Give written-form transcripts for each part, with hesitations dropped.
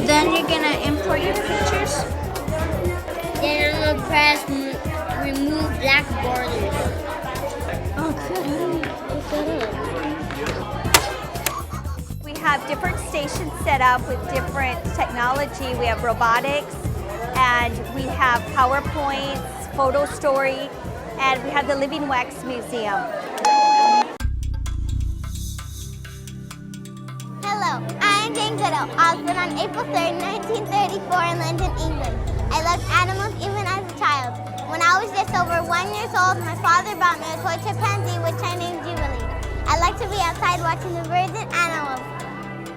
Then you're gonna import your pictures. Then I'm gonna press remove black borders. Oh, good. We have different stations set up with different technology. We have robotics, and we have PowerPoints, photo story, and we have the Living Wax Museum. Hello, I'm Jane Goodall. I was born on April 3rd, 1934 in London, England. I loved animals even as a child. When I was just over 1 year old, my father bought me a toy chimpanzee which I named Jubilee. I liked to be outside watching the birds and animals.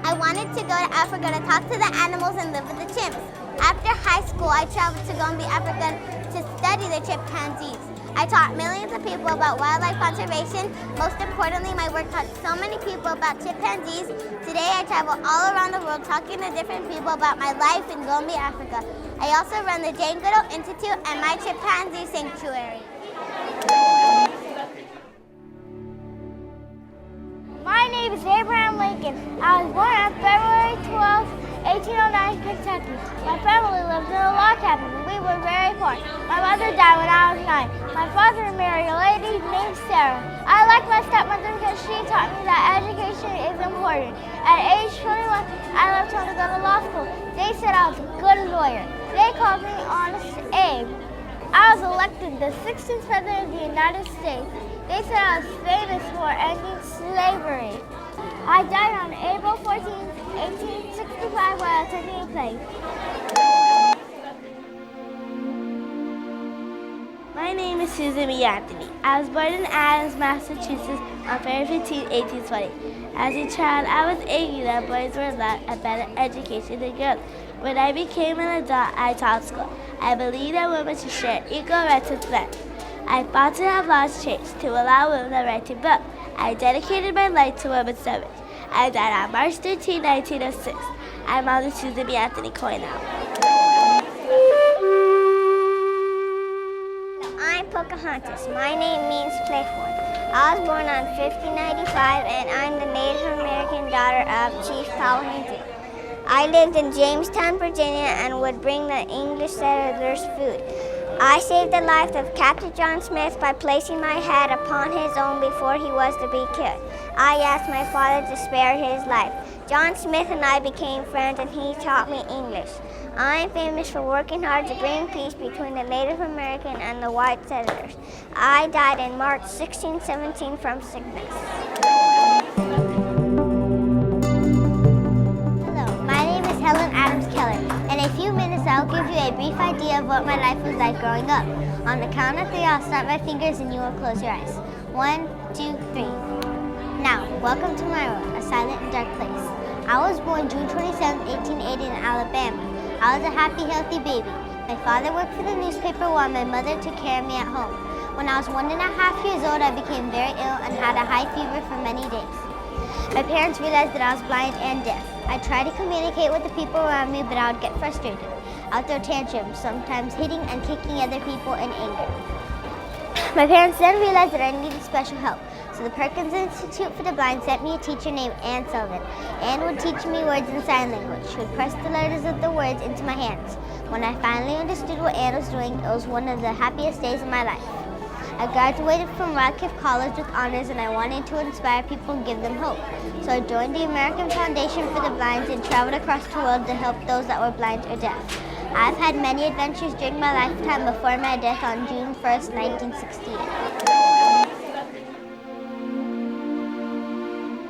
I wanted to go to Africa to talk to the animals and live with the chimps. After high school, I traveled to Gombe, Africa to study the chimpanzees. I taught millions of people about wildlife conservation. Most importantly, my work taught so many people about chimpanzees. Today, I travel all around the world talking to different people about my life in Gombe, Africa. I also run the Jane Goodall Institute and my chimpanzee sanctuary. My name is Abraham Lincoln. I was born on February 12th, 1809 in Kentucky. My family lived in a log cabin and we were very poor. My mother died when I was 9. My father married a lady named Sarah. I like my stepmother because she taught me that education is important. At age 21, I left home to go to law school. They said I was a good lawyer. They called me Honest Abe. I was elected the 16th President of the United States. They said I was famous for ending slavery. I died on April 14, 1865 while attending a play. My name is Susan B. Anthony. I was born in Adams, Massachusetts on February 15, 1820. As a child, I was angry that boys were allowed a better education than girls. When I became an adult, I taught school. I believe that women should share equal rights with men. I fought to have laws changed to allow women the right to vote. I dedicated my life to women's suffrage. I died on March 13, 1906. I'm on the Susan B. Anthony coin now. I'm Pocahontas. My name means playful. I was born on 1595 and I'm the Native American daughter of Chief Powhatan. I lived in Jamestown, Virginia and would bring the English settlers food. I saved the life of Captain John Smith by placing my head upon his own before he was to be killed. I asked my father to spare his life. John Smith and I became friends and he taught me English. I am famous for working hard to bring peace between the Native American and the white settlers. I died in March 1617 from sickness. Hello, my name is Helen Adams Keller. In a few minutes, I'll give you a brief idea of what my life was like growing up. On the count of 3, I'll snap my fingers and you will close your eyes. 1, 2, 3. Now, welcome to my world, a silent and dark place. I was born June 27, 1880 in Alabama. I was a happy, healthy baby. My father worked for the newspaper while my mother took care of me at home. When I was 1.5 years old, I became very ill and had a high fever for many days. My parents realized that I was blind and deaf. I tried to communicate with the people around me, but I would get frustrated. I would throw tantrums, sometimes hitting and kicking other people in anger. My parents then realized that I needed special help, so the Perkins Institute for the Blind sent me a teacher named Ann Sullivan. Ann would teach me words in sign language. She would press the letters of the words into my hands. When I finally understood what Ann was doing, it was one of the happiest days of my life. I graduated from Radcliffe College with honors and I wanted to inspire people and give them hope. So I joined the American Foundation for the Blind and traveled across the world to help those that were blind or deaf. I've had many adventures during my lifetime before my death on June 1st, 1968.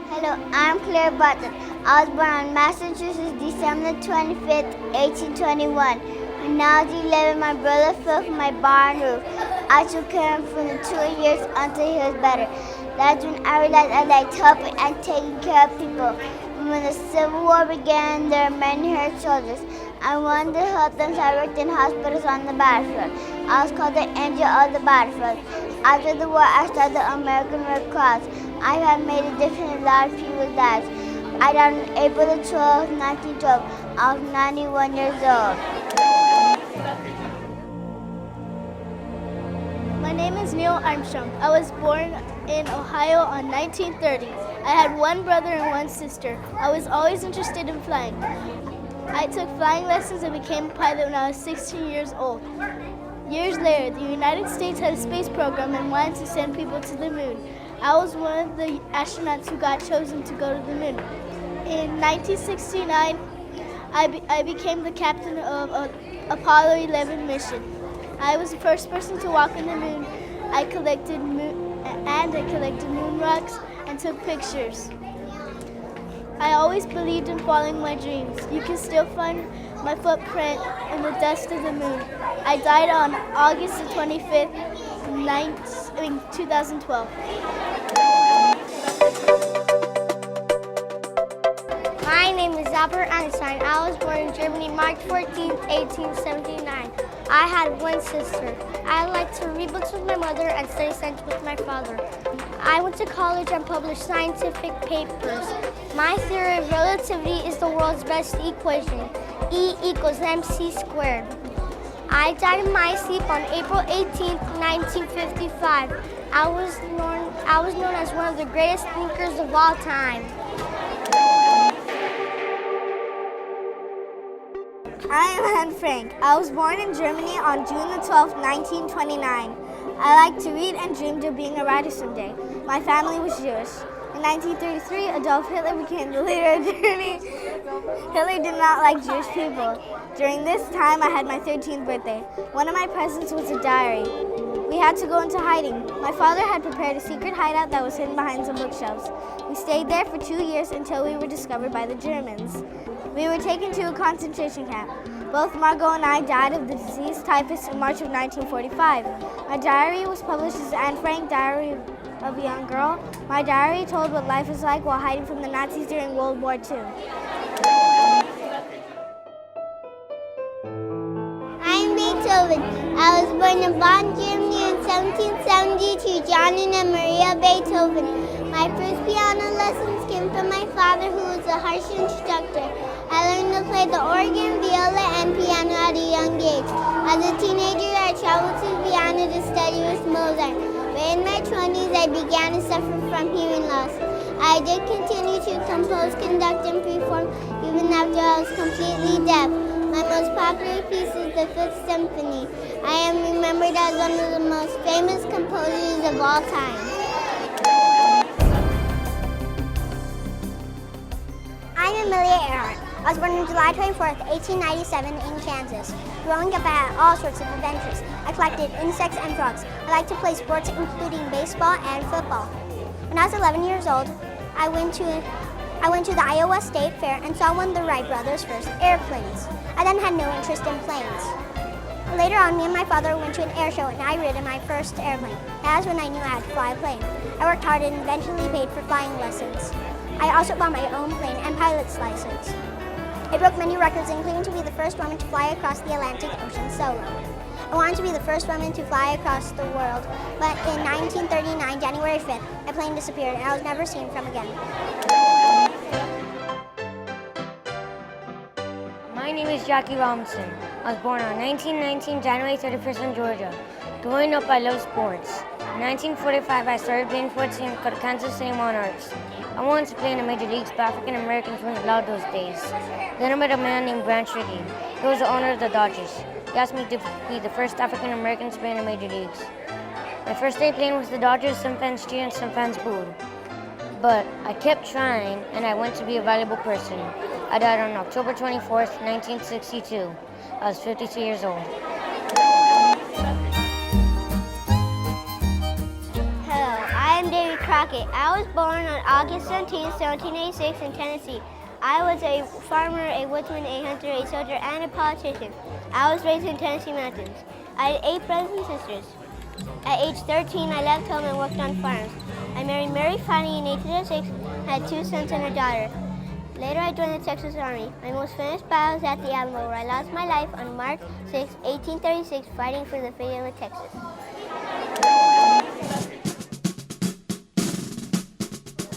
Hello, I'm Claire Button. I was born in Massachusetts, December 25th, 1821. When I was 11, my brother fell from my barn roof. I took care of him for 2 years until he was better. That's when I realized I liked helping and taking care of people. When the Civil War began, there were many hurt soldiers. I wanted to help them, so I worked in hospitals on the battlefield. I was called the Angel of the Battlefield. After the war, I started the American Red Cross. I have made a difference in a lot of people's lives. I died on April 12, 1912. I was 91 years old. My name is is Neil Armstrong. I was born in Ohio on 1930. I had one brother and one sister. I was always interested in flying. I took flying lessons and became a pilot when I was 16 years old. Years later, the United States had a space program and wanted to send people to the moon. I was one of the astronauts who got chosen to go to the moon. In 1969, I became the captain of Apollo 11 mission. I was the first person to walk on the moon. I collected moon rocks and took pictures. I always believed in following my dreams. You can still find my footprint in the dust of the moon. I died on August the 25th, 2012. My name is Albert Einstein. I was born in Germany March 14, 1879. I had one sister. I like to read books with my mother and study science with my father. I went to college and published scientific papers. My theory of relativity is the world's best equation, E equals mc squared. I died in my sleep on April 18, 1955. I was known as one of the greatest thinkers of all time. I am Anne Frank. I was born in Germany on June the 12th, 1929. I like to read and dreamed of being a writer someday. My family was Jewish. In 1933, Adolf Hitler became the leader of Germany. Hitler did not like Jewish people. During this time, I had my 13th birthday. One of my presents was a diary. We had to go into hiding. My father had prepared a secret hideout that was hidden behind some bookshelves. We stayed there for 2 years until we were discovered by the Germans. We were taken to a concentration camp. Both Margot and I died of the disease typhus in March of 1945. My diary was published as Anne Frank, Diary of a Young Girl. My diary told what life was like while hiding from the Nazis during World War II. I'm Beethoven. I was born in Bonn, Germany in 1770 to John and Maria Beethoven. My first piano lessons came from my father, who was a harsh instructor. I learned to play the organ, viola, and piano at a young age. As a teenager, I traveled to Vienna to study with Mozart. But in my 20s, I began to suffer from hearing loss. I did continue to compose, conduct, and perform even after I was completely deaf. My most popular piece is the Fifth Symphony. I am remembered as one of the most famous composers of all time. I'm Amelia Earhart. I was born on July 24th, 1897 in Kansas. Growing up, I had all sorts of adventures. I collected insects and frogs. I liked to play sports, including baseball and football. When I was 11 years old, I went to the Iowa State Fair and saw one of the Wright brothers' first airplanes. I then had no interest in planes. Later on, me and my father went to an air show and I rid in my first airplane. That was when I knew I had to fly a plane. I worked hard and eventually paid for flying lessons. I also bought my own plane and pilot's license. I broke many records, including to be the first woman to fly across the Atlantic Ocean solo. I wanted to be the first woman to fly across the world, but in 1939, January 5th, my plane disappeared and I was never seen from again. My name is Jackie Robinson. I was born on 1919, January 31st in Georgia. Growing up, I love sports. In 1945, I started playing for a team called Kansas City Monarchs. I wanted to play in the major leagues, but African Americans weren't allowed those days. Then I met a man named Branch Rickey. He was the owner of the Dodgers. He asked me to be the first African American to play in the major leagues. My first day playing with the Dodgers, some fans cheered and some fans booed. But I kept trying, and I went to be a valuable person. I died on October 24th, 1962. I was 52 years old. Hello, I am David Crockett. I was born on August 17, 1786 in Tennessee. I was a farmer, a woodsman, a hunter, a soldier, and a politician. I was raised in Tennessee mountains. I had 8 brothers and sisters. At age 13, I left home and worked on farms. I married Mary Fanny in 1806 and had 2 sons and a daughter. Later, I joined the Texas Army. My most famous battle was at the Alamo, where I lost my life on March 6, 1836, fighting for the freedom of Texas.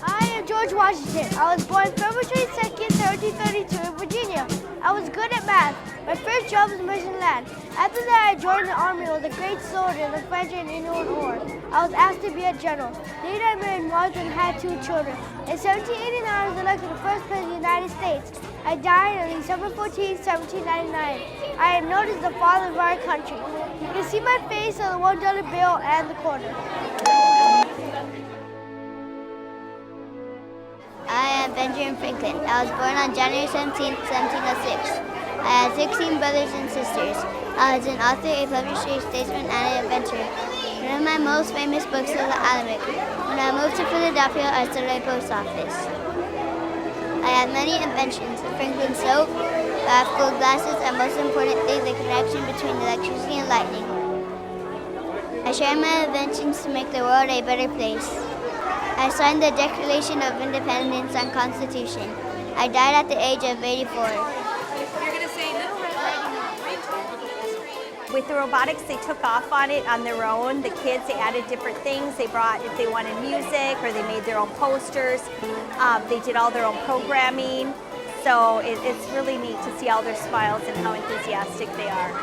I am George Washington. I was born February 22nd, 1732 in Virginia. I was good at math. My first job was mission lad. After that, I joined the army with a great soldier, the French and Indian War. I was asked to be a general. Later, I married Martha and had 2 children. In 1789, I was elected the first president of the United States. I died on December 14, 1799. I am known as the father of our country. You can see my face on the $1 bill and the quarter. I am Benjamin Franklin. I was born on January 17, 1706. I had 16 brothers and sisters. I was an author, a publisher, statesman, and an inventor. One of my most famous books is The Almanac. When I moved to Philadelphia, I started a post office. I have many inventions: the Franklin soap, bifocal glasses, and most importantly, the connection between electricity and lightning. I share my inventions to make the world a better place. I signed the Declaration of Independence and Constitution. I died at the age of 84. With the robotics, they took off on it on their own. The kids, they added different things. They brought, if they wanted music, or they made their own posters. They did all their own programming. So it's really neat to see all their smiles and how enthusiastic they are.